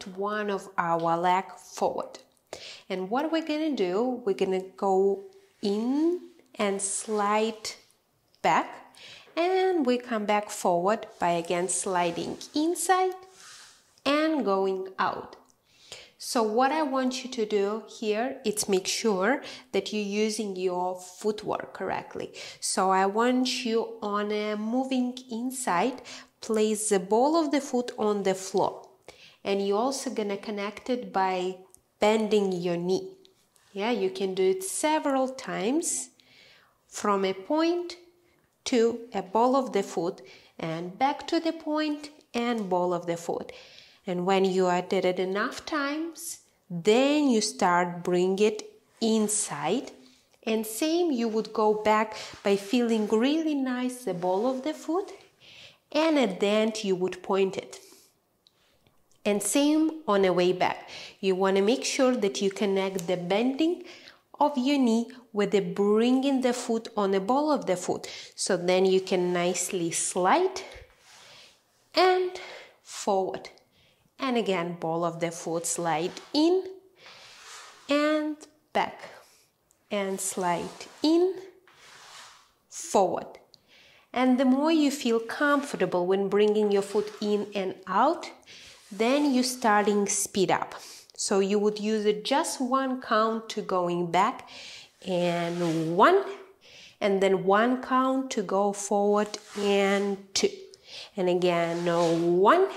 point one of our leg forward. And what we're gonna do, we're gonna go in and slide back, and we come back forward by again sliding inside and going out. So what I want you to do here is make sure that you're using your footwork correctly. So I want you on a moving inside, place the ball of the foot on the floor. And you're also gonna connect it by bending your knee. Yeah, you can do it several times from a point to a ball of the foot and back to the point and ball of the foot. And when you did it enough times, then you start bring it inside. And same, you would go back by feeling really nice the ball of the foot, and at the end you would point it. And same on the way back. You want to make sure that you connect the bending of your knee with the bringing the foot on the ball of the foot. So then you can nicely slide and forward. And again, ball of the foot, slide in and back and slide in, forward. And the more you feel comfortable when bringing your foot in and out, then you're starting speed up. So you would use it just one count to going back and one, and then one count to go forward and two. And again, one,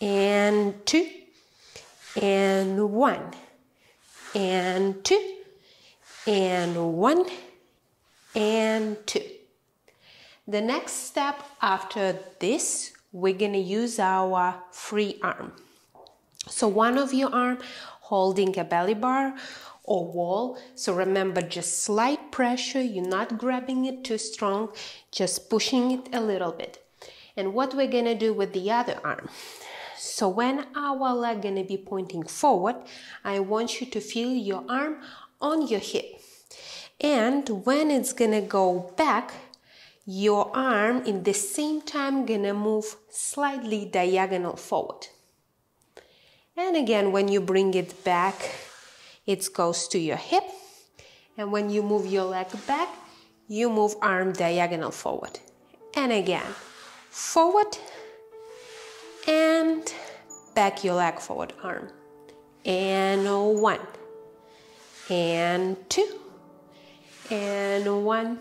and two, and one, and two, and one, and two. The next step after this, we're gonna use our free arm. So one of your arm holding a belly bar or wall. So remember, just slight pressure, you're not grabbing it too strong, just pushing it a little bit. And what we're gonna do with the other arm. So when our leg gonna be pointing forward, I want you to feel your arm on your hip. And when it's gonna go back, your arm in the same time gonna move slightly diagonal forward. And again, when you bring it back, it goes to your hip. And when you move your leg back, you move arm diagonal forward. And again, forward and back your leg forward arm. And one, and two, and one,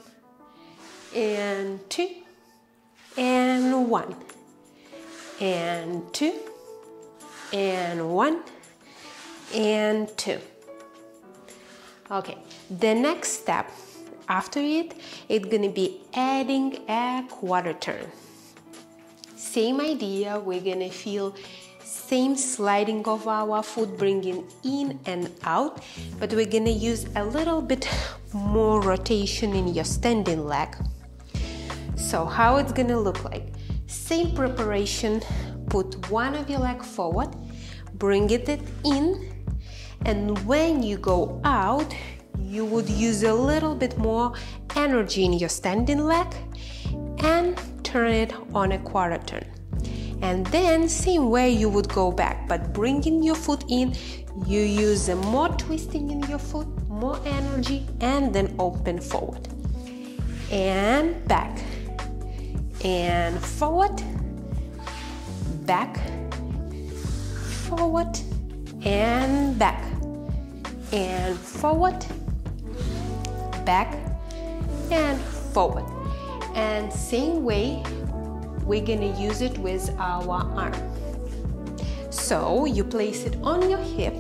and two, and one, and two, and one, and two. Okay, the next step after it, it's gonna be adding a quarter turn. Same idea, we're gonna feel same sliding of our foot, bringing in and out, but we're gonna use a little bit more rotation in your standing leg. So how it's gonna look like? Same preparation, put one of your leg forward, bring it in, and when you go out, you would use a little bit more energy in your standing leg and turn it on a quarter turn. And then same way you would go back, but bringing your foot in, you use more twisting in your foot, more energy, and then open forward. And back, and forward, back, forward, and back, and forward, back, and forward. And same way, we're gonna use it with our arm. So you place it on your hip,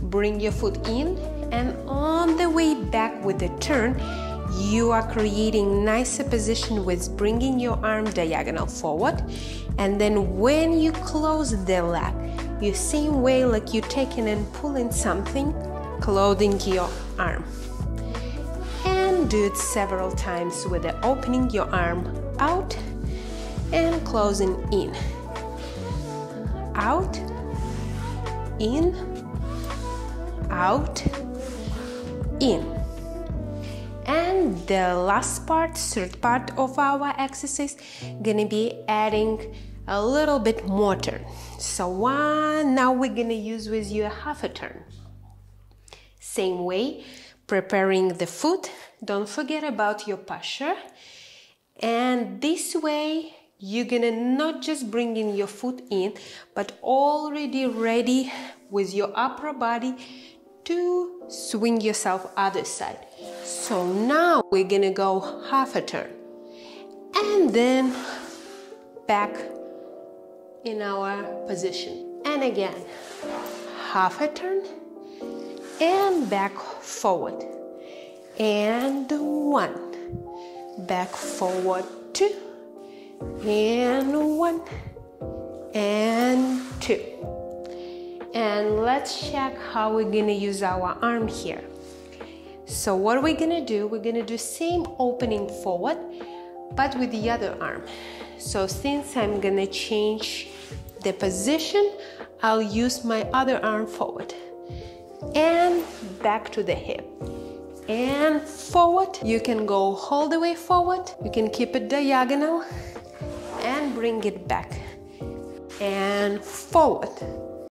bring your foot in, and on the way back with the turn, you are creating nicer position with bringing your arm diagonal forward. And then when you close the leg, you same way like you're taking and pulling something, closing your arm. And do it several times with the opening your arm out and closing in, out, in, out, in. And the last part, third part of our exercise, gonna be adding a little bit more turn. So one, now we're gonna use with you a half a turn. Same way, preparing the foot. Don't forget about your posture. And this way, you're gonna not just bring in your foot in, but already ready with your upper body to swing yourself other side. So now we're gonna go half a turn. And then back in our position. And again, half a turn and back forward. And one, back forward, two, and one, and two. And let's check how we're gonna use our arm here. So what we're gonna do, we're gonna do same opening forward, but with the other arm. So since I'm gonna change the position, I'll use my other arm forward. And back to the hip. And forward. You can go all the way forward. You can keep it diagonal and bring it back. And forward.